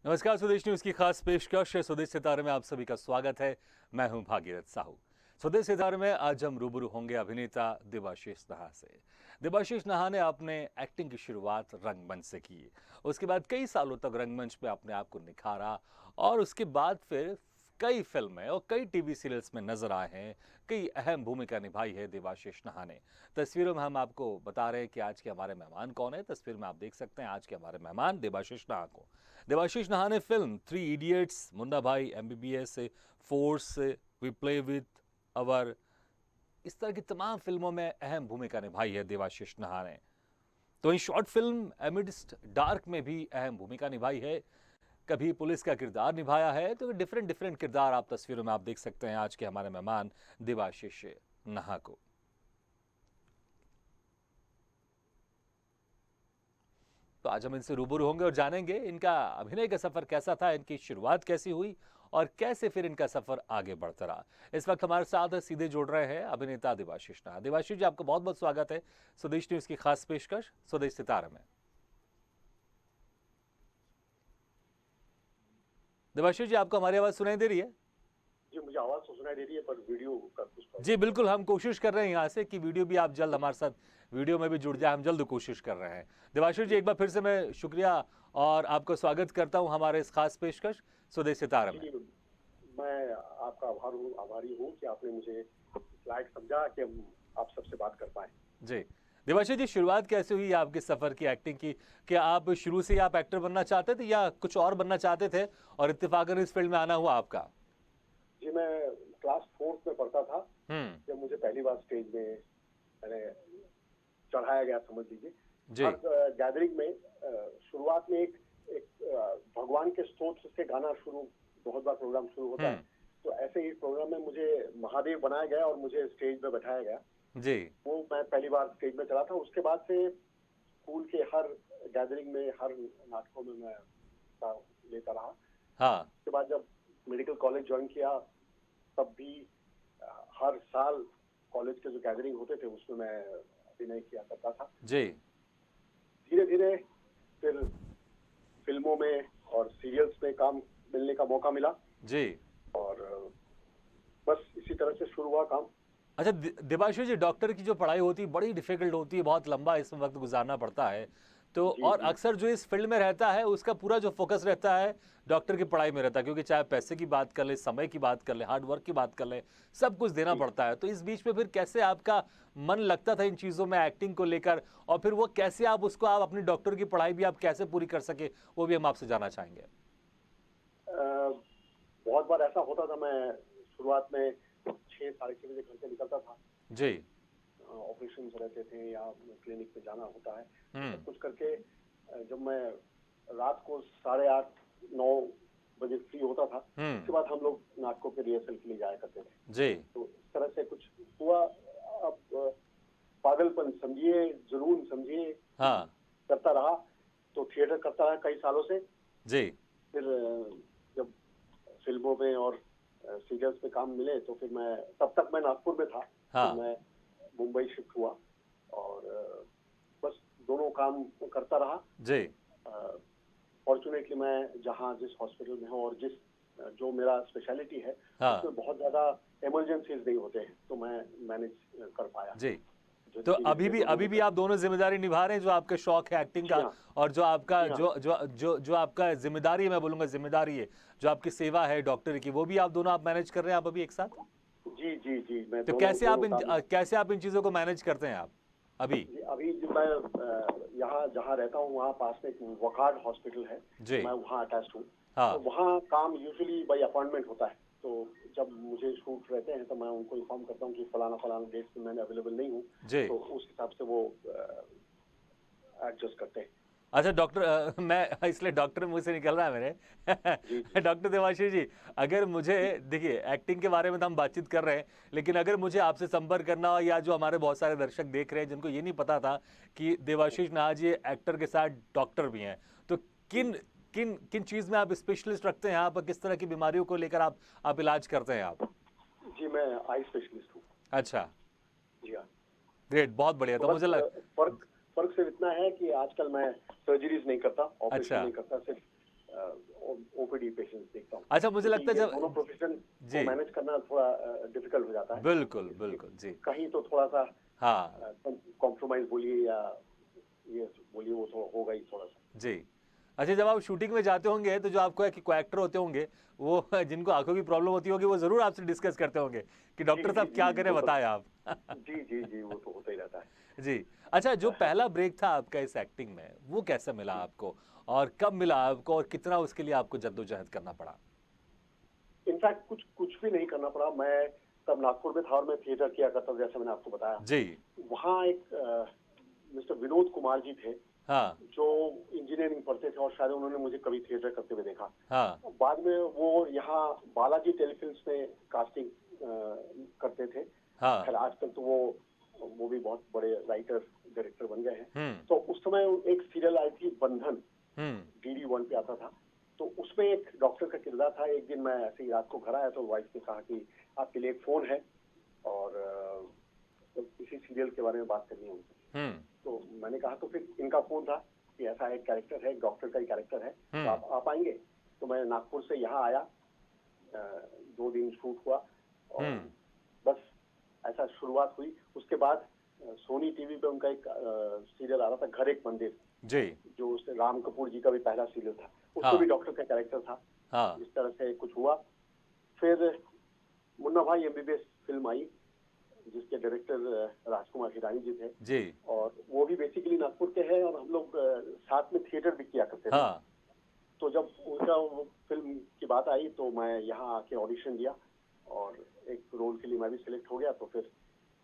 नमस्कार, स्वदेश न्यूज की खास पेशकश है स्वदेश सितारे में आप सभी का स्वागत है। मैं हूं भागीरथ साहू। स्वदेश सितारे में आज हम रूबरू होंगे अभिनेता देवाशीष नाहा से। देवाशीष नाहा ने अपने एक्टिंग की शुरुआत रंगमंच से की। उसके बाद कई सालों तक रंगमंच पे अपने आप को निखारा और उसके बाद फिर कई फिल्में और कई टीवी सीरियल्स में नजर आए हैं। कई अहम भूमिका निभाई है देवाशीष नाहा ने। तस्वीरों में हम आपको बता रहे हैं कि आज के हमारे मेहमान कौन है। तस्वीर में आप देख सकते हैं आज के हमारे मेहमान देवाशीष नाहा को। देवाशीष नाहा ने film 3 idiots, Munna Bhai, MBBS, force, we play with our, इस तरह की तमाम फिल्मों में अहम भूमिका निभाई है देवाशीष नाहा ने। तो in short film amidst dark में भी अहम भूमिका निभाई है। कभी पुलिस का किरदार निभाया है। तो डिफरेंट डिफरेंट किरदार आप तस्वीरों में आप देख सकते हैं आज के हमारे मेहमान देवाशीष नाहा को। तो आज हम इनसे रूबरू होंगे और जानेंगे इनका अभिनय का सफर कैसा था, इनकी शुरुआत कैसी हुई और कैसे फिर इनका सफर आगे बढ़ता रहा। इस वक्त हमारे साथ सीधे जुड़ रहे हैं अभिनेता देवाशीष नाहा। देवाशीष जी, आपका बहुत बहुत स्वागत है स्वदेश न्यूज की खास पेशकश स्वदेश सितारा में। देवाशीष जी, आपको हमारी आवाज सुनाई दे रही है? जी, मुझे आवाज तो सुनाई दे रही है पर वीडियो का कुछ जी बिल्कुल, हम कोशिश कर रहे हैं यहाँ से कि वीडियो भी आप जल्द हमारे साथ वीडियो में भी जुड़ जाए। हम जल्द कोशिश कर रहे हैं। देवाशीष जी, एक बार फिर से मैं शुक्रिया और आपको स्वागत करता हूँ हमारे इस खास पेशकश स्वदेश सितारा में। मैं आपका आभारी हूँ कि आपने मुझे लायक समझा कि हम आप सबसे बात कर पाए। जी देवाशीष जी, शुरुआत कैसे हुई आपके सफर की एक्टिंग की? क्या आप शुरू से ही आप एक्टर बनना चाहते थे या कुछ और बनना चाहते थे और इत्तेफाकन इस फील्ड में आना हुआ आपका? जी, मैं क्लास 4th में पढ़ता था जब मुझे पहली बार स्टेज में मैंने चढ़ाया गया, समझ लीजिए। हर गैदरिंग में शुरुआत में एक भगवान के स्तोत्र से गाना शुरू, बहुत बार प्रोग्राम शुरू होता है। तो ऐसे ही प्रोग्राम में मुझे महादेव बनाया गया और मुझे स्टेज पे बैठाया गया। जी, वो मैं पहली बार स्टेज में चला था। उसके बाद से स्कूल के हर गैदरिंग में, हर नाटकों में मैं लेता रहा। हाँ। उसके बाद जब मेडिकल कॉलेज ज्वाइन किया तब भी हर साल कॉलेज के जो गैदरिंग होते थे उसमें मैं अभिनय किया करता था। जी, धीरे धीरे फिर फिल्मों में और सीरियल्स में काम मिलने का मौका मिला जी। और बस इसी तरह से शुरू हुआ काम। अच्छा देवाशीष जी, डॉक्टर की जो पढ़ाई होती है बड़ी डिफिकल्ट होती है, बहुत लंबा इस वक्त गुजारना पड़ता है। तो और अक्सर जो इस फील्ड में रहता है उसका पूरा जो फोकस रहता है डॉक्टर की पढ़ाई में रहता है, क्योंकि चाहे पैसे की बात कर ले, समय की बात कर ले, हार्ड वर्क की बात कर ले, सब कुछ देना पड़ता है। तो इस बीच में फिर कैसे आपका मन लगता था इन चीज़ों में, एक्टिंग को लेकर, और फिर वो कैसे आप उसको आप अपनी डॉक्टर की पढ़ाई भी आप कैसे पूरी कर सके, वो भी हम आपसे जानना चाहेंगे। बहुत बार ऐसा होता था, मैं शुरुआत में 6 साढ़े 6 बजे घर से निकलता था। जी। ऑपरेशन रहते थे या क्लिनिक पे जाना होता है, सब कुछ करके जब मैं रात को 8:30-9 बजे फ्री होता था, उसके बाद हम लोग नाटकों के रिहर्सल के लिए जाया करते थे। जी। तो इस तरह से कुछ हुआ। अब पागलपन समझिए, जुनून समझिए, हाँ, करता रहा। तो थिएटर करता रहा कई सालों से। जी। फिर जब फिल्मों में और सीरियल्स में काम मिले तो फिर मैं, तब तक मैं नागपुर में था। हाँ। फिर मैं मुंबई शिफ्ट हुआ और बस दोनों काम करता रहा। जी। फॉर्चुनेटली मैं जहाँ जिस हॉस्पिटल में हूँ और जो मेरा स्पेशलिटी है, हाँ। उसमें बहुत ज्यादा इमरजेंसीज नहीं होते हैं, तो मैं मैनेज कर पाया। जी। तो अभी भी आप दोनों जिम्मेदारी निभा रहे हैं, जो आपका शौक है एक्टिंग का और जो आपका जो आपका जिम्मेदारी है, मैं बोलूंगा जिम्मेदारी है, जो आपकी सेवा है डॉक्टर की, वो भी आप दोनों आप मैनेज कर रहे हैं आप अभी एक साथ? जी जी जी। मैं तो कैसे आप इन चीजों को मैनेज करते हैं आप अभी? अभी जो मैं यहाँ जहाँ रहता हूँ वहाँ पास में एक वकार्ड हॉस्पिटल है, मैं वहाँ अटैच हूँ। तो वहाँ काम यूजुअली बाय अपॉइंटमेंट होता है। तो जब मुझे शूट रहते हैं तो मैं उनको इन्फॉर्म करता हूँ कि फलाना डेट पे मैंने अवेलेबल नहीं हूँ, तो उस हिसाब से वो एडजस्ट करते हैं। अच्छा डॉक्टर, मैं इसलिए डॉक्टर मुंह से निकल रहा है मेरे। डॉक्टर देवाशीष जी, अगर मुझे, देखिए एक्टिंग के बारे में तो हम बातचीत कर रहे हैं, लेकिन अगर मुझे आपसे संपर्क करना हो, या जो हमारे बहुत सारे दर्शक देख रहे हैं जिनको ये नहीं पता था कि देवाशीष नाहा जी एक्टर के साथ डॉक्टर भी हैं, तो किन किन किन चीज़ में आप स्पेशलिस्ट रखते हैं? आप किस तरह की बीमारियों को लेकर आप इलाज करते हैं आप? जी, मैं आई स्पेशलिस्ट हूँ। अच्छा जी हाँ। ग्रेट, बहुत बढ़िया। तो मुझे फर्क सिर्फ इतना है कि आजकल मैं सर्जरीज नहीं करता, ऑपरेशन नहीं करता, सिर्फ भी पेशेंट्स देखता हूँ। अच्छा, मुझे लगता है ये जब दोनों प्रोफेशन जी को मैनेज करना थोड़ा डिफिकल्ट हो जाता है। बिल्कुल बिल्कुल जी कहीं तो थोड़ा सा हाँ कॉम्प्रोमाइज बोलिए या ये बोलिए, वो थोड़ा होगा ही थोड़ा सा। जी। अच्छा, जब आप शूटिंग में जाते होंगे तो जो आपको को एक्टर होते होंगे वो जिनको आंखों की प्रॉब्लम होती होगी वो जरूर आपसे डिस्कस करते होंगे कि जी डॉक्टर जी साहब जी क्या जी, करें वो तो बताएं आप। जी जी जी, वो तो होता ही रहता है। जी। अच्छा, जो पहला ब्रेक था आपका इस एक्टिंग में वो कैसे मिला जी, आपको और कब मिला आपको और कितना उसके लिए आपको जद्दोजहद करना पड़ा? इनफैक्ट कुछ कुछ भी नहीं करना पड़ा। मैं तब नागपुर में था और मैं थिएटर किया करता था, जैसे मैंने आपको बताया। जी वहाँ एक मिस्टर विनोद कुमार जी थे, हाँ जो इंजीनियरिंग पढ़ते थे और शायद उन्होंने मुझे कभी थिएटर करते हुए देखा। हाँ बाद में वो यहाँ बालाजी टेलीफिल्म्स में कास्टिंग करते थे। हाँ खैर आजकल तो वो भी बहुत बड़े राइटर डायरेक्टर बन गए हैं। हम्म तो उस समय एक सीरियल आई थी बंधन, हम्म DD1 पे आता था। तो उसमें एक डॉक्टर का किरदार था। एक दिन मैं ऐसे ही रात को घर आया तो वाइफ ने कहा कि आपके लिए एक फोन है और तो किसी सीरियल के बारे में बात करनी है उनसे। हम्म तो मैंने कहा तो फिर इनका फोन था कि ऐसा एक कैरेक्टर है, डॉक्टर का ही कैरेक्टर है, तो हम्म आप आएंगे। तो मैं नागपुर से यहाँ आया, 2 दिन शूट हुआ और हम्म बस ऐसा शुरुआत हुई। उसके बाद सोनी टीवी पे उनका एक सीरियल आ रहा था, घर एक मंदिर, जी जो उससे राम कपूर जी का भी पहला सीरियल था। उसमें भी हाँ डॉक्टर का कैरेक्टर था। हाँ इस तरह से कुछ हुआ। फिर मुन्ना भाई MBBS फिल्म आई, जिसके डायरेक्टर राजकुमार हिरानी जी थे। जी और वो भी बेसिकली नागपुर के हैं और हम लोग साथ में थिएटर भी किया करते थे। हाँ तो जब उनका वो फिल्म की बात आई तो मैं यहाँ आके ऑडिशन दिया और एक रोल के लिए मैं भी सिलेक्ट हो गया। तो फिर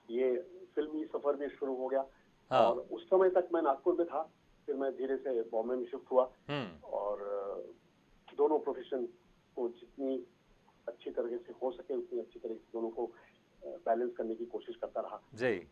ये फिल्मी सफर भी शुरू हो गया। हाँ और उस समय तक मैं नागपुर में था, फिर मैं धीरे से बॉम्बे में शिफ्ट हुआ और दोनों प्रोफेशन को जितनी अच्छी तरह से हो सके उतनी अच्छी तरह से दोनों को बैलेंस करने की कोशिश करता रहा। जी।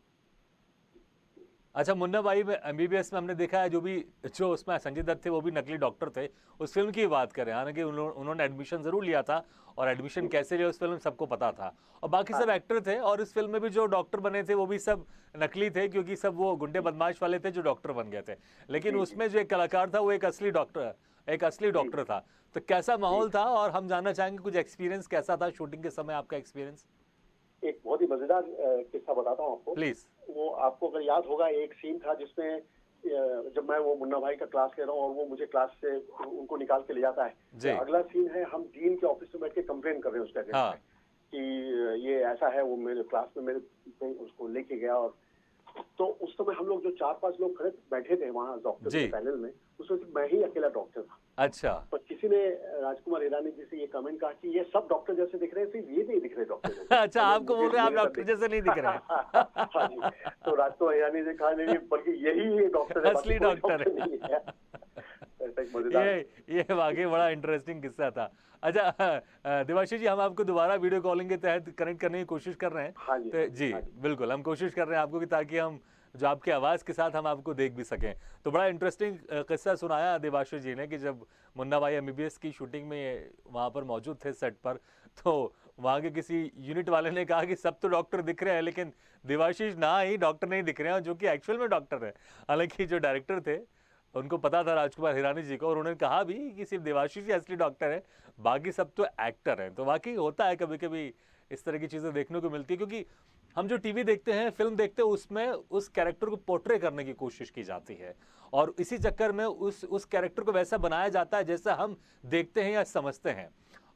अच्छा, मुन्ना भाई में MBBS में हमने देखा है जो उसमें संजय दत्त थे वो भी नकली डॉक्टर थे। उस फिल्म की बात करें, हालांकि उन्होंने एडमिशन जरूर लिया था और एडमिशन कैसे लिया उस फिल्म में सबको पता था और बाकी सब एक्टर थे और इस फिल्म में भी जो डॉक्टर बने थे वो भी सब नकली थे क्योंकि सब वो गुंडे बदमाश वाले थे जो डॉक्टर बन गए थे। लेकिन उसमें जो एक कलाकार था वो एक असली डॉक्टर था। तो कैसा माहौल था और हम जानना चाहेंगे कुछ एक्सपीरियंस कैसा था शूटिंग के समय, आपका एक्सपीरियंस एक बहुत ही मजेदार किस्सा बताता हूँ आपको। प्लीज। वो आपको अगर याद होगा, एक सीन था जिसमें जब मैं वो मुन्ना भाई का क्लास ले रहा हूँ और वो मुझे क्लास से उनको निकाल के ले जाता है। जी अगला सीन है, हम डीन के ऑफिस में बैठ के कंप्लेन कर रहे हैं उसके अगेंस्ट हाँ में कि ये ऐसा है। वो मेरे क्लास में मेरे उसको लेके गया और तो उस समय हम लोग जो 4-5 लोग खड़े बैठे थे वहाँ डॉक्टर जी के पैनल में, उसमें से मैं ही अकेला डॉक्टर था। अच्छा पर किसी ने राजकुमार हिरानी जी से ये कमेंट कहा कि ये सब डॉक्टर जैसे दिख रहे हैं, सिर्फ ये नहीं दिख रहे डॉक्टर जैसे। अच्छा, आपको बोल रहे हैं आप डॉक्टर जैसे नहीं दिख रहे हैं। हाँ जी। तो राजकुमार हिरानी जी कहा नहीं, बल्कि यही डॉक्टर है, असली बाकी कोई डॉक्टर डॉक्टर नहीं है। ऐसा एक मजेदार ये वाकई बड़ा इंटरेस्टिंग किस्सा था। अच्छा, देवाशीष जी, हम आपको दोबारा वीडियो कॉलिंग के तहत कनेक्ट करने की कोशिश कर रहे हैं। हाँ जी, तो जी हाँ जी। बिल्कुल हम कोशिश कर रहे हैं आपको कि ताकि हम जो आपकी आवाज़ के साथ हम आपको देख भी सकें। तो बड़ा इंटरेस्टिंग किस्सा सुनाया देवाशीष जी ने कि जब मुन्ना भाई MBBS की शूटिंग में वहाँ पर मौजूद थे सेट पर, तो वहाँ के किसी यूनिट वाले ने कहा कि सब तो डॉक्टर दिख रहे हैं लेकिन देवाशीष ना ही डॉक्टर नहीं दिख रहे हैं, जो कि एक्चुअल में डॉक्टर है। हालांकि जो डायरेक्टर थे उनको पता था राजकुमार हिरानी जी को और उन्होंने कहा भी कि सिर्फ देवाशीष ही असली डॉक्टर है, बाकी सब तो एक्टर हैं। तो वाकई होता है कभी कभी इस तरह की चीज़ें देखने को मिलती है क्योंकि हम जो टीवी देखते हैं, फिल्म देखते हैं, उसमें उस कैरेक्टर को पोर्ट्रे करने की कोशिश की जाती है और इसी चक्कर में उस कैरेक्टर को वैसा बनाया जाता है जैसा हम देखते हैं या समझते हैं।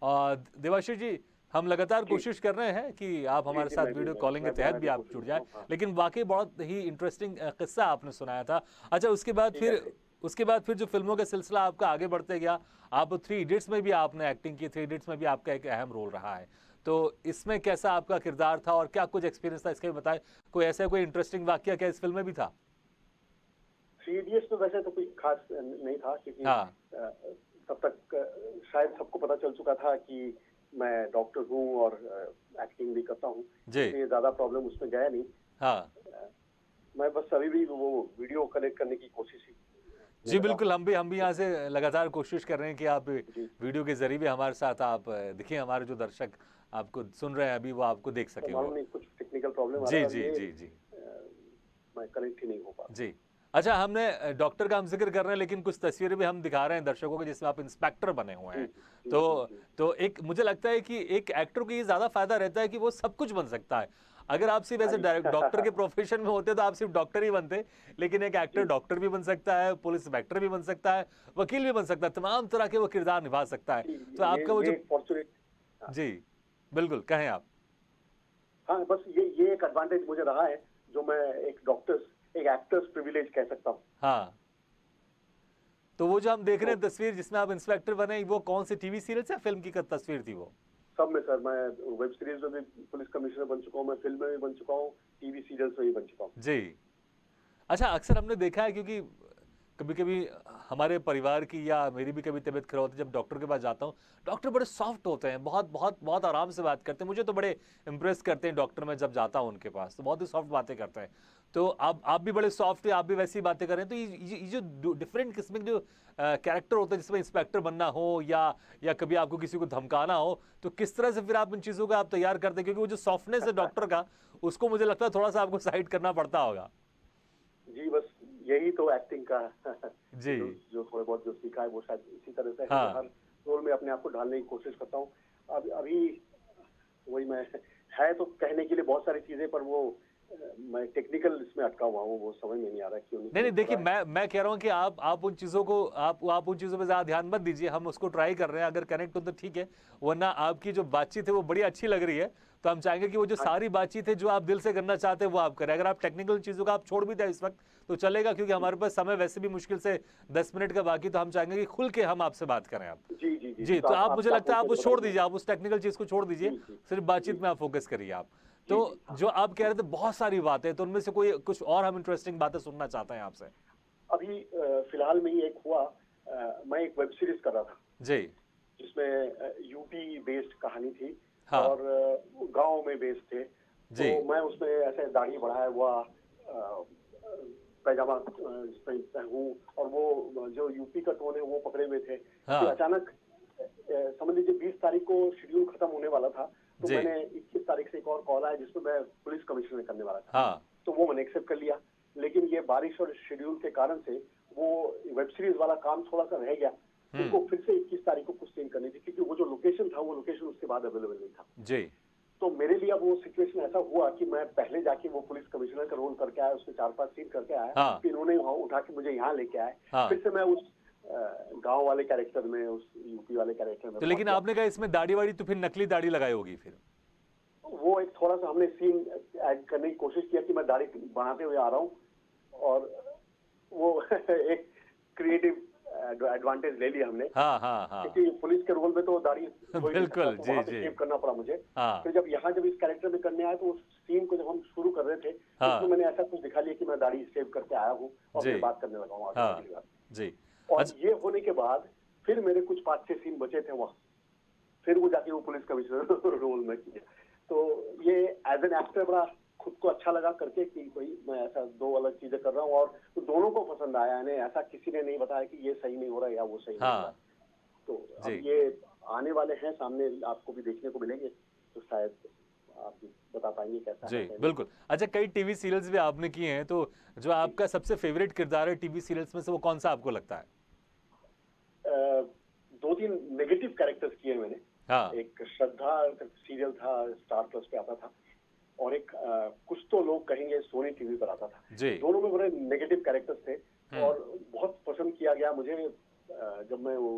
और देवाशीष जी, हम लगातार कोशिश कर रहे हैं कि आप हमारे साथ वीडियो कॉलिंग के तहत भी आप जुड़ जाए, लेकिन वाकई बहुत ही इंटरेस्टिंग किस्सा आपने सुनाया था। अच्छा, उसके बाद फिर जो फिल्मों का सिलसिला आपका आगे बढ़ते गया, आप 3 इडियट्स में भी आपने एक्टिंग की। 3 इडियट्स में भी आपका एक अहम रोल रहा है। तो इसमें कैसा आपका किरदार था और क्या कुछ एक्सपीरियंस था, इसके भी बताएं। कोई इंटरेस्टिंग वाकया क्या इस फिल्म में भी था? 3 इडियट्स में वैसे तो कोई खास नहीं था क्योंकि हाँ तब तक शायद सबको पता चल चुका था कि मैं डॉक्टर हूँ और एक्टिंग भी करता हूँ, इसलिए ज्यादा प्रॉब्लम उसमें गया नहीं। हाँ मैं बस अभी भी वो वीडियो कनेक्ट करने की कोशिश ही। जी बिल्कुल, हम भी यहाँ से लगातार कोशिश कर रहे हैं कि आप वीडियो के जरिए भी हमारे साथ आप दिखिए, हमारे जो दर्शक आपको सुन रहे हैं अभी वो आपको देख सके। मालूम नहीं कुछ टेक्निकल प्रॉब्लम आ जी रहा है। जी जी जी मैं कनेक्ट ही नहीं हो पा। जी अच्छा, हमने डॉक्टर का हम जिक्र कर रहे हैं, लेकिन कुछ तस्वीरें भी हम दिखा रहे हैं दर्शकों को जिसमें आप इंस्पेक्टर बने हुए हैं। तो एक मुझे लगता है कि एक एक्टर को ये ज्यादा फायदा रहता है कि वो सब कुछ बन सकता है। अगर आप सिर्फ ऐसे डॉक्टर के प्रोफेशन में होते तो आप सिर्फ डॉक्टर ही बनते, लेकिन एक एक्टर डॉक्टर भी बन सकता है, पुलिस इंस्पेक्टर भी बन सकता है, वकील भी बन सकता है, तमाम तरह के वो किरदार निभा सकता है। तो आपका वो जो जी बिल्कुल कहें आप। हाँ, बस ये एक एडवांटेज मुझे रहा है जो मैं एक एक्टर्स प्रिविलेज कह सकता हूँ। हाँ, तो वो जो हम देख रहे हैं तस्वीर जिसमें आप इंस्पेक्टर बने, वो कौन सी टीवी सीरियल या फिल्म की तस्वीर थी वो? सब में सर, मैं वेब सीरीज में भी पुलिस कमिश्नर बन चुका हूँ, मैं फिल्म में भी बन चुका हूँ, टीवी सीरियल्स में भी बन चुका हूँ। जी। अच्छा, अक्सर हमने देखा है, क्योंकि कभी कभी हमारे परिवार की या मेरी भी कभी तबीयत खराब होती है, जब डॉक्टर के पास जाता हूँ, डॉक्टर बड़े सॉफ्ट होते हैं, बहुत बहुत बहुत आराम से बात करते हैं। मुझे तो बड़े इम्प्रेस करते हैं डॉक्टर, में जब जाता हूँ उनके पास तो बहुत ही सॉफ्ट बातें करते हैं। तो आप भी बड़े सॉफ्ट है, आप भी वैसी बातें करें। तो ये जो डिफरेंट किस्म के जो कैरेक्टर होते हैं जिसमें इंस्पेक्टर बनना हो या कभी आपको किसी को धमकाना हो, तो किस तरह से फिर आप इन चीज़ों का आप तैयार करते हैं? क्योंकि वो जो सॉफ्टनेस है डॉक्टर का, उसको मुझे लगता है थोड़ा सा आपको साइड करना पड़ता होगा। जी, बस यही तो एक्टिंग का जी। जो थोड़े बहुत जो सीखा है वो शायद इसी तरह से है। हाँ। हर रोल में अपने आप को ढालने की कोशिश करता हूँ। अभी वही मैं है तो कहने के लिए बहुत सारी चीजें, पर वो मैं टेक्निकल इसमें अटका हुआ हूँ, वो समझ में नहीं आ रहा क्यों नहीं। नहीं देखिए, मैं कह रहा हूँ कि आप उन चीज़ों को आप उन चीज़ों पे ज़्यादा ध्यान मत दीजिए। हम उसको ट्राई कर रहे हैं, अगर कनेक्ट हो तो ठीक है, वरना आपकी जो बातचीत है वो बड़ी अच्छी लग रही है। तो हम चाहेंगे कि वो जो सारी बातचीत है जो आप दिल से करना चाहते हैं वो आप करें। अगर आप टेक्निकल चीज़ों का आप छोड़ भी दें इस वक्त तो चलेगा, क्योंकि हमारे पास समय वैसे भी मुश्किल से 10 मिनट का बाकी। तो हम चाहेंगे कि खुल के हम आपसे बात करें आप। जी जी जी जी, तो आप मुझे लगता है आप वो छोड़ दीजिए, आप उस टेक्निकल चीज़ को छोड़ दीजिए, सिर्फ बातचीत में आप फोकस करिए आप। तो जो आप कह रहे थे बहुत सारी बातें, तो उनमें से कोई कुछ और हम इंटरेस्टिंग बातें सुनना चाहते हैं आपसे। अभी फिलहाल में ही एक हुआ, मैं एक वेब सीरीज कर रहा था जी। जिसमें यूपी बेस्ड कहानी थी। हाँ। और गांव में बेस्ड थे। जी। तो मैं उसमें ऐसे दाढ़ी बढ़ाया हुआ पैजामा हूँ, और वो जो यूपी का टोन है वो पकड़े हुए थे। हाँ। फिर अचानक समझ लीजिए 20 तारीख को शेड्यूल खत्म होने वाला था, तो मैंने 21 तारीख से एक और कॉल आया जिसमें मैं पुलिस कमिश्नर करने वाला था। हाँ। तो वो मैंने एक्सेप्ट कर लिया, लेकिन ये बारिश और शेड्यूल के कारण से वो वेब सीरीज वाला काम थोड़ा सा रह गया। उनको फिर से 21 तारीख को कुछ सीन करनी थी, क्योंकि वो जो लोकेशन था वो लोकेशन उसके बाद अवेलेबल नहीं था। जी। तो मेरे लिए अब वो सिचुएशन ऐसा हुआ कि मैं पहले जाके वो पुलिस कमिश्नर का रोल करके आया, उसमें 4-5 सीन करके आया। हाँ। फिर उन्होंने वहाँ उठा के मुझे यहाँ लेके आए। हाँ। फिर से मैं उस गांव वाले कैरेक्टर में, उस यूपी वाले कैरेक्टर में। तो लेकिन आपने कहा इसमें दाढ़ी वाड़ी, तो फिर नकली दाढ़ी लगाई होगी फिर? वो एक थोड़ा सा हमने सीन ऐड करने की कोशिश किया कि मैं दाढ़ी बढ़ाते हुए आ रहा हूँ, और वो एक क्रिएटिव एडवांटेज ले लिया हमने। हाँ हाँ हाँ। क्योंकि पुलिस के रोल में तो दाढ़ी बिल्कुल। जी जी। शेव करना पड़ा मुझे। हाँ। फिर जब इस कैरेक्टर में करने आया, तो उस सीन को जब हम शुरू कर रहे थे, हाँ। उसमें मैंने ऐसा कुछ दिखा लिया कि मैं दाढ़ी शेव करके आया हूँ और मैं बात करने लगा हूँ आगे। हाँ। जी। और ये होने के बाद फिर मेरे कुछ 5-6 सीन बचे थे वहाँ, फिर वो जाके वो पुलिस कमिश्नर रोल में किया। तो ये एज एन एक्टर बड़ा खुद को अच्छा लगा करके कि कोई मैं ऐसा 2 अलग चीजें कर रहा हूँ, और तो दोनों को पसंद आया। यानी ऐसा किसी ने नहीं बताया कि ये सही नहीं हो रहा है या वो सही नहीं हो रहा है। तो अब ये आने वाले हैं सामने, आपको भी देखने को मिलेंगे, तो शायद आप भी बता पाएंगे कैसा जी है। बिल्कुल। अच्छा, कई टीवी सीरियल्स भी आपने किए हैं, तो जो आपका सबसे फेवरेट किरदार है टीवी सीरियल्स में से, वो कौन सा आपको लगता है? 2-3 नेगेटिव कैरेक्टर्स किए मैंने। हाँ। एक श्रद्धा सीरियल था, स्टार प्लस पे आता था, और एक कुछ तो लोग कहेंगे सोनी टीवी पर आता था। जी। दोनों में बड़े नेगेटिव कैरेक्टर्स थे, और बहुत पसंद किया गया मुझे। जब मैं वो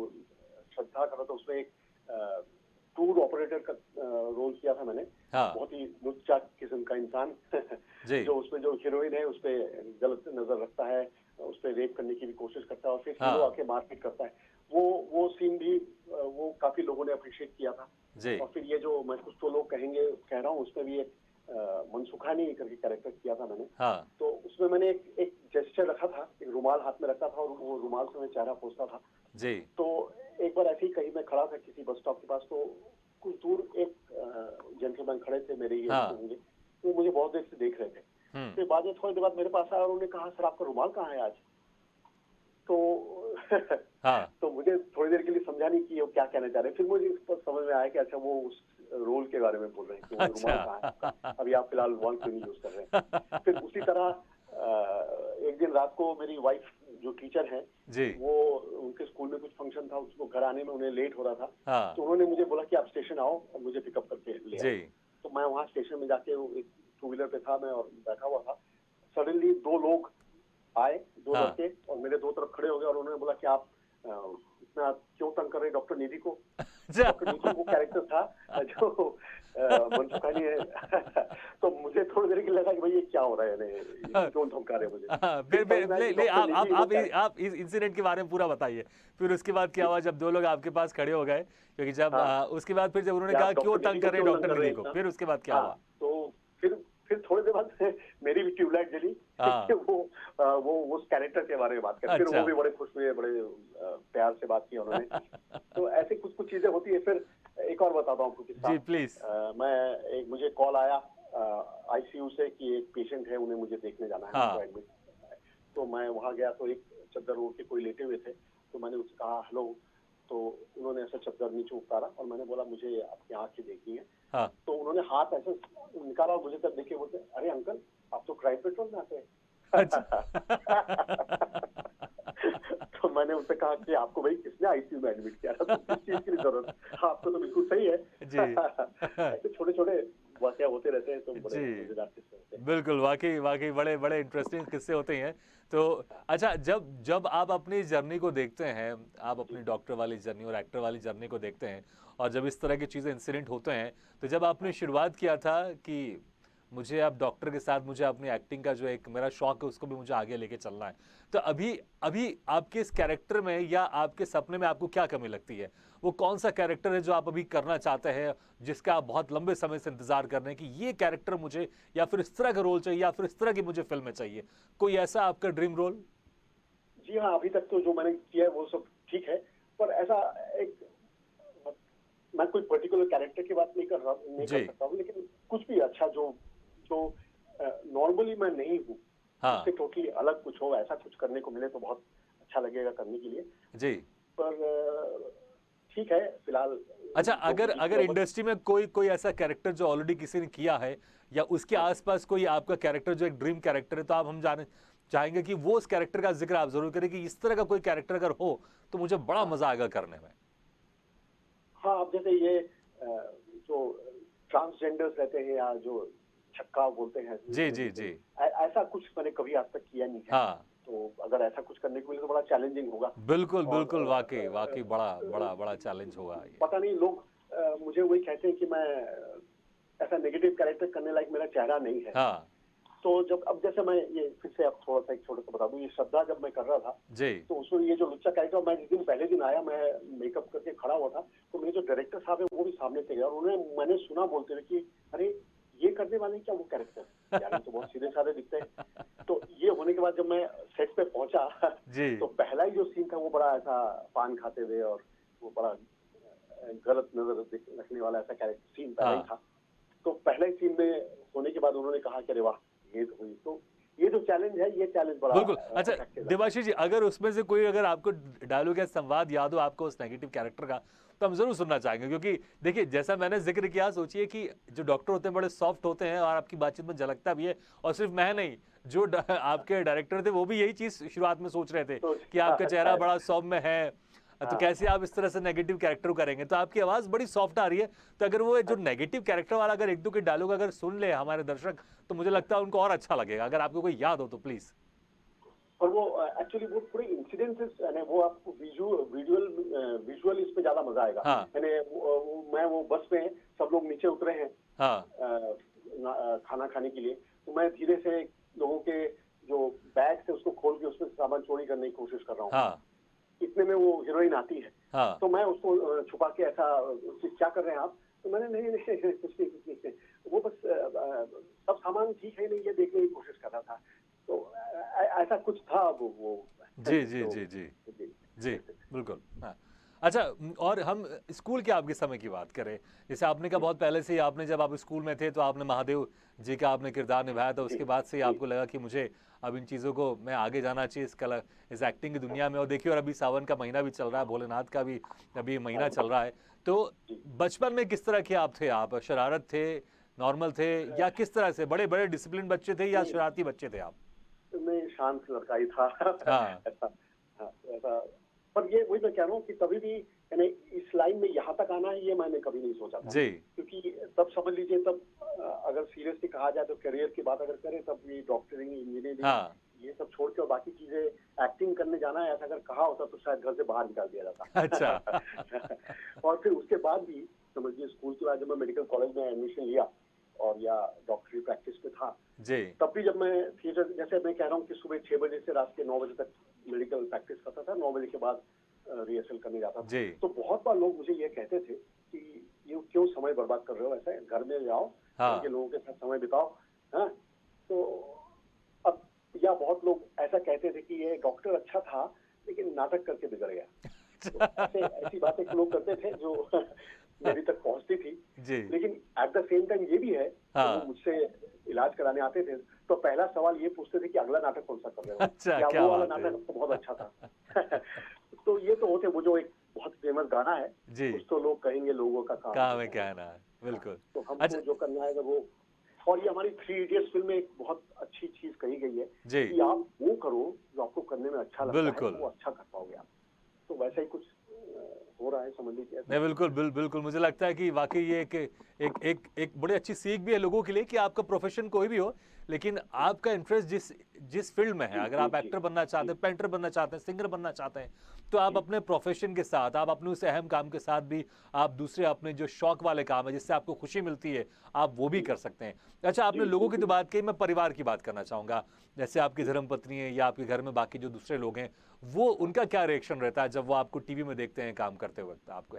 श्रद्धा कर रहा था, उसमें एक टूर ऑपरेटर का रोल किया था मैंने। हाँ। बहुत ही लुच्चा किस्म का इंसान जो उसमें जो हीरोइन है उस पर गलत नजर रखता है, उस पर रेप करने की भी कोशिश करता है, और फिर हीरो आके मारपीट करता है। वो सीन भी वो काफी लोगों ने अप्रिशिएट किया था। जी। और फिर ये जो मैं कुछ तो लोग कहेंगे कह रहा हूँ, उसमें भी एक मनसुखानी करके कैरेक्टर किया था मैंने। हाँ। तो उसमें मैंने एक जेस्चर रखा था, एक रुमाल हाथ में रखा था, और वो रुमाल से मैं चेहरा पोंछता था। जी। तो एक बार ऐसे ही कहीं मैं खड़ा था किसी बस स्टॉप के पास, तो कुछ दूर एक जेंटलमैन खड़े थे, मेरे ये होंगे, तो मुझे बहुत देर से देख रहे थे। फिर बाद में थोड़ी देर बाद मेरे पास आया और उन्होंने कहा, सर आपका रुमाल कहाँ है आज? तो तो मुझे थोड़ी देर के लिए समझा नहीं कि वो क्या कहना चाह रहे हैं। फिर मुझे इस पर समझ में आया कि अच्छा वो उस रोल के बारे में बोल रहे हैं कि वो रुमाल कहाँ है, अभी आप फिलहाल रुमाल क्यों नहीं यूज कर रहे हैं। फिर उसी तरह एक दिन रात को मेरी वाइफ जो टीचर है जी वो उनके स्कूल में कुछ फंक्शन था, उसको घर आने में उन्हें लेट हो रहा था। हाँ तो उन्होंने मुझे बोला कि आप स्टेशन आओ और मुझे पिकअप करके ले जी आओ। तो मैं वहाँ स्टेशन में जाके एक टू व्हीलर पे था मैं और बैठा हुआ था। सडनली दो लोग आए, दो हाँ लड़के, और मेरे दो तरफ खड़े हो गए और उन्होंने बोला कि आप इतना क्यों तंग कर रहे हैं डॉक्टर निधि को। डॉक्टर निधि वो कैरेक्टर था जो मनसुखानी है। तो मुझे थोड़ी देर के लगा कि भाई ये क्या हो रहा है, ये क्यों धमका रहे हैं मुझे। हाँ, फिर फिर समझ में आया ले कि ले डॉक्टर निधि वो कैरेक्टर। आप इस इंसिडेंट के बारे में पूरा बताइए। फिर उसके बाद क्या हुआ जब दो लोग आपके पास खड़े हो गए, क्योंकि जब हाँ, उसके बाद फिर जब उन्होंने कि कहा आप क्यों डॉक्टर तंग निधि कर को रहे हैं क्यों तंग डॉक्टर कर रहे निधि हैं को, इतना। फिर उसके बाद क्या हाँ, हुआ? तो फिर थोड़ी देर बाद मेरी भी ट्यूबलाइट जली। हाँ वो उस कैरेक्टर के बारे में बात कर, फिर अच्छा वो भी बड़े खुश हुए, बड़े प्यार से बात की उन्होंने। तो ऐसे कुछ कुछ चीजें होती है। फिर एक और बताता हूँ आपको किस्सा। जी प्लीज। मुझे कॉल आया आईसीयू से कि एक पेशेंट है, उन्हें मुझे देखने जाना है, हाँ उनको एडमिट करना है। तो मैं वहाँ गया तो एक चद्दर ओढ़ के कोई लेटे हुए थे। तो मैंने उससे कहा हेलो, तो उन्होंने ऐसा चद्दर नीचे उतारा और मैंने बोला मुझे आपकी आंखें देखनी है। हाँ तो उन्होंने हाथ ऐसे निकाला और मुझे तब देखे, बोलते अरे अंकल आप तो क्राइम पेट्रोल में आते हैं। अच्छा तो मैंने उनसे कहा कि आपको भाई किसने आईसीयू में एडमिट किया था, तो किस चीज की जरूरत, आपको तो बिल्कुल सही है। जी ऐसे छोटे छोटे वाकया होते रहते हैं, तो बड़े जी मजेदार किस्से होते हैं। बिल्कुल, वाकई वाकई बड़े बड़े इंटरेस्टिंग किस्से होते हैं। तो अच्छा, जब जब आप अपनी जर्नी को देखते हैं, आप अपनी डॉक्टर वाली जर्नी और एक्टर वाली जर्नी को देखते हैं, और जब इस तरह की चीज़ें इंसिडेंट होते हैं, तो जब आपने शुरुआत किया था कि मुझे अब डॉक्टर के साथ मुझे अपनी एक्टिंग का जो एक मेरा शौक है उसको भी मुझे आगे लेके चलना है, तो अभी अभी आपके इस कैरेक्टर में या आपके सपने में आपको क्या कमी लगती है? वो कौन सा कैरेक्टर है जो आप अभी करना चाहते हैं, जिसका आप बहुत लंबे समय से इंतजार कर रहे हैं कि ये कैरेक्टर मुझे, या फिर इस तरह का रोल चाहिए, या फिर इस तरह की मुझे फिल्में चाहिए? कोई ऐसा आपका ड्रीम रोल? जी हाँ, अभी तक तो जो मैंने किया है वो सब ठीक है, पर ऐसा एक, मैं कोई पर्टिकुलर कैरेक्टर की बात नहीं कर जी सकता हूँ, लेकिन कुछ भी अच्छा जो जो नॉर्मली मैं नहीं हूँ, हाँ उससे टोटली अलग कुछ हो, ऐसा कुछ करने को मिले तो बहुत अच्छा लगेगा करने के लिए। जी। पर ठीक है फिलहाल। अच्छा, जो अगर भी अगर किया इंडस्ट्री में कोई कोई ऐसा कैरेक्टर जो ऑलरेडी किसी ने किया है, या उसके आसपास कोई आपका कैरेक्टर जो एक ड्रीम कैरेक्टर है, तो आप हम जाने चाहेंगे कि वो उस कैरेक्टर का जिक्र आप जरूर करें कि इस तरह का कोई कैरेक्टर अगर हो तो मुझे बड़ा मजा आएगा करने में। हाँ, अब जैसे ये जो ट्रांसजेंडर्स रहते हैं या जो छक्का बोलते हैं, जी जी जी। ऐसा कुछ मैंने कभी आज तक किया नहीं है। हाँ तो अगर ऐसा कुछ करने को मिले तो बड़ा चैलेंजिंग होगा। बिल्कुल और बिल्कुल, वाकई वाकई बड़ा बड़ा बड़ा चैलेंज होगा ये। पता नहीं लोग मुझे वही कहते हैं कि मैं ऐसा नेगेटिव कैरेक्टर करने लायक मेरा चेहरा नहीं है। हाँ तो जब अब जैसे मैं ये फिर से अब थोड़ा सा एक छोटा सा बता दूं, ये श्रद्धा जब मैं कर रहा था जी तो उसमें ये जो लुच्चा कैरेक्टर, मैं जिस दिन पहले दिन आया, मैं मेकअप करके खड़ा हुआ था, तो मेरे जो डायरेक्टर साहब है वो भी सामने थे और उन्हें मैंने सुना बोलते हुए कि अरे ये करने वाले क्या वो कैरेक्टर, यार ये तो बहुत सीधे साधे दिखते हैं। तो ये होने के बाद जब मैं सेट पे पहुंचा जी तो पहला ही जो सीन था वो बड़ा ऐसा पान खाते हुए और वो बड़ा गलत नजर रखने वाला ऐसा कैरेक्टर सीन पहला ही था। तो पहले ही सीन में होने के बाद उन्होंने कहा कि अरे वाह ये तो हुई। तो ये जो चैलेंज है, ये चैलेंज बड़ा बिल्कुल। अच्छा attractive है। देवाशीष जी, अगर उसमें से कोई अगर आपको डायलॉग या संवाद याद हो आपको उस नेगेटिव कैरेक्टर का, तो हम जरूर सुनना चाहेंगे, क्योंकि देखिए जैसा मैंने जिक्र किया, सोचिए कि जो डॉक्टर होते हैं बड़े सॉफ्ट होते हैं और आपकी बातचीत में झलकता भी है, और सिर्फ मैं नहीं, जो आपके डायरेक्टर थे वो भी यही चीज शुरुआत में सोच रहे थे कि आपका चेहरा बड़ा सौम्य है, तो कैसे आप इस तरह से नेगेटिव कैरेक्टर करेंगे। तो आपकी आवाज बड़ी सॉफ्ट आ रही है, तो अगर वो जो नेगेटिव कैरेक्टर वाला अगर एक दो के डायलॉग अगर सुन ले हमारे दर्शक, तो मुझे लगता है उनको और अच्छा लगेगा। अगर आपको कोई याद हो तो प्लीज। और वो एक्चुअली वो पूरे इंसिडेंसेस यानी वो आपको विजुअल इस पे ज्यादा मजा आएगा। हाँ यानी मैं वो बस में सब लोग नीचे उतरे हैं हाँ खाना खाने के लिए, तो मैं धीरे से लोगों के जो बैग थे उसको खोल के उसमें सामान चोरी करने की कोशिश कर रहा हूँ। हाँ इतने में वो हीरोइन आती है। हाँ तो मैं उसको छुपा के ऐसा क्या कर रहे हैं आप, तो मैंने नहीं नहीं कुछ नहीं, वो बस सब सामान ठीक है नहीं ये देखने की कोशिश कर रहा था। तो ऐसा कुछ था वो जी जी जी जी जी बिल्कुल। हाँ अच्छा, और हम स्कूल के आपके समय की बात करें, जैसे आपने कहा बहुत पहले से ही आपने, जब आप स्कूल में थे तो आपने महादेव जी का आपने किरदार निभाया था, उसके बाद से ही आपको लगा कि मुझे अब इन चीज़ों को मैं आगे जाना चाहिए इस कला, इस एक्टिंग की दुनिया में। और देखिए, और अभी सावन का महीना भी चल रहा है, भोलेनाथ का भी अभी महीना चल रहा है। तो बचपन में किस तरह के आप थे? आप शरारत थे, नॉर्मल थे, या किस तरह से बड़े बड़े डिसिप्लिन बच्चे थे, या शरारती बच्चे थे आप? में शांत लड़का ही था। हाँ ऐसा, हाँ, ऐसा। पर ये वही मैं कह रहा हूँ कि कभी भी यानी इस लाइन में यहाँ तक आना है ये मैंने कभी नहीं सोचा था, जी क्योंकि तब समझ लीजिए, तब अगर सीरियसली कहा जाए तो करियर की बात अगर करें तब ये डॉक्टरिंग, इंजीनियरिंग, हाँ ये सब छोड़ के और बाकी चीजें एक्टिंग करने जाना है, ऐसा अगर कहा होता तो शायद घर से बाहर निकाल दिया अच्छा जाता। और फिर उसके बाद भी समझिए स्कूल के बाद जब मैं मेडिकल कॉलेज में एडमिशन लिया और या डॉक्टरी प्रैक्टिस पे था, जी तब भी जब मैं थिएटर, जैसे मैं कह रहा हूँ कि सुबह 6 बजे से रात के 9 बजे तक मेडिकल प्रैक्टिस करता था, 9 बजे के बाद रिहर्सल करने जाता था, जी तो बहुत बार लोग मुझे ये कहते थे कि ये क्यों समय बर्बाद कर रहे हो, ऐसा घर में जाओ, हाँ घर के लोगों के साथ समय बिताओ। हाँ, तो अब, या बहुत लोग ऐसा कहते थे कि ये डॉक्टर अच्छा था लेकिन नाटक करके बिगड़ गया। तो ऐसे ऐसी बातें लोग करते थे जो मेरी तक पहुंचती थी। जी लेकिन एट द सेम टाइम ये भी है, जब वो हाँ मुझसे इलाज कराने आते थे तो पहला सवाल ये पूछते थे कि अगला नाटक कौन सा कर रहे हो, अच्छा या क्या वो वाला बात है नाटक तो बहुत अच्छा था। तो ये तो होते, वो जो एक बहुत फेमस गाना है, जी कुछ तो लोग कहेंगे लोगों का काम काम है है कहना। कहना है बिल्कुल तो अच्छा हमको जो करना है वो, और ये हमारी 3 इडियट्स फिल्म में एक बहुत अच्छी चीज कही गई है जी कि आप वो करो जो आपको करने में अच्छा लगता है, बिल्कुल वो अच्छा कर पाओगे आप। तो वैसा ही कुछ हो रहा है, समझ लीजिए ऐसा नहीं कुछ। बिल्कुल बिल्कुल मुझे लगता है कि वाकई ये एक बड़ी अच्छी सीख भी है लोगों के लिए कि आपका प्रोफेशन कोई भी हो लेकिन आपका इंटरेस्ट जिस जिस फील्ड में है जी अगर जी आप जी एक्टर बनना चाहते जी हैं पेंटर बनना चाहते हैं सिंगर बनना चाहते हैं तो आप जी अपने प्रोफेशन के साथ आप अपने उस अहम काम के साथ भी आप दूसरे अपने जो शौक वाले काम है जिससे आपको खुशी मिलती है आप वो भी जी कर सकते हैं अच्छा आपने जी लोगों की तो बिल्कुल। बात कही मैं परिवार की बात करना चाहूंगा जैसे आपकी जी धर्मपत्नी है या आपके घर में बाकी जो दूसरे लोग हैं वो हाँ, उनका क्या रिएक्शन रहता है जब वो आपको टीवी में देखते हैं काम करते वक्त आपको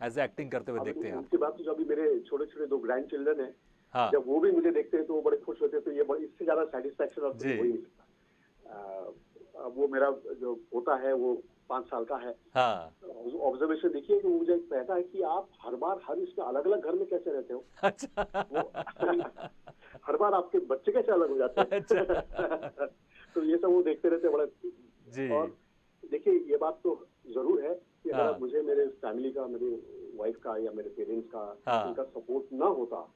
एज एक्टिंग करते हुए अब देखते हैं उनकी आपको बात तो, जो अभी मेरे छोटे छोटे 2 ग्रैंड चिल्ड्रन है, हाँ जब वो भी मुझे देखते हैं तो वो बड़े खुश होते हैं, तो ये बड़ी, इससे ज्यादा सेटिस्फैक्शन और कुछ जी हो ही नहीं सकता। अब वो मेरा जो पोता है वो 5 साल का है। हाँ ऑब्जर्वेशन देखिए कि वो मुझे कहता है कि आप हर बार हर इसमें अलग अलग घर में कैसे रहते हो, वो अच्छा हर बार आपके बच्चे कैसे अलग हो जाते अच्छा हैं। तो ये सब वो देखते रहते हैं बड़ा। जी और देखिए ये बात तो जरूर है कि अगर हाँ मुझे मेरे फैमिली का, मेरे वाइफ का या मेरे पेरेंट्स का, हाँ इनका सपोर्ट ना होता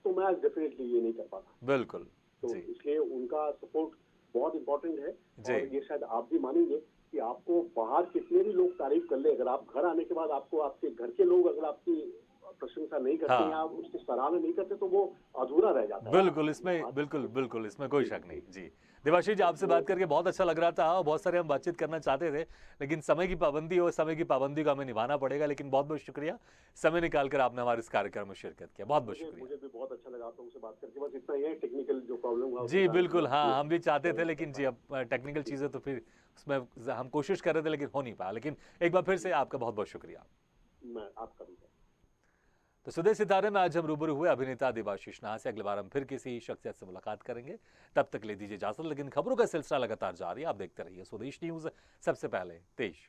तो मैं डेफिनेटली ये नहीं कर पाता। बिल्कुल तो जी इसलिए उनका सपोर्ट बहुत इंपॉर्टेंट है। जी और ये शायद आप भी मानेंगे कि आपको बाहर कितने भी लोग तारीफ कर ले, अगर आप घर आने के बाद आपको आपके घर के लोग अगर आपकी प्रशंसा नहीं करते हैं, हाँ आप उसकी सराहना नहीं करते, तो वो अधूरा रह जाता है। बिल्कुल इसमें कोई जी शक नहीं जी। जी देवाशीष जी तो आपसे बात करके बहुत अच्छा लग रहा था और बहुत सारे हम बातचीत करना चाहते थे लेकिन समय की पाबंदी और समय की पाबंदी को हमें निभाना पड़ेगा लेकिन बहुत बहुत शुक्रिया समय निकाल कर आपने हमारे इस कार्यक्रम में शिरकत किया बहुत बहुत मुझे शुक्रिया मुझे भी बहुत अच्छा लगा आप लोगों से बात करके। बस इतना ही है, टेक्निकल जो प्रॉब्लम हुआ उसके जी कारण बिल्कुल थोड़ा हाँ ये हम भी चाहते थे नहीं कर लेकिन जी पाया। अब टेक्निकल जी चीज़ें तो फिर उसमें हम कोशिश कर रहे थे लेकिन हो नहीं पाया लेकिन एक बार फिर जी, से आपका बहुत बहुत शुक्रिया मैं आपका भी। तो सुबह सितारे में आज हम रूबरू हुए अभिनेता देवाशीष नाहा से अगली बार हम फिर किसी शख्सियत से मुलाकात करेंगे तब तक ले दीजिए इजाजत लेकिन खबरों का सिलसिला लगातार जारी है आप देखते रहिए स्वदेश न्यूज सबसे पहले देश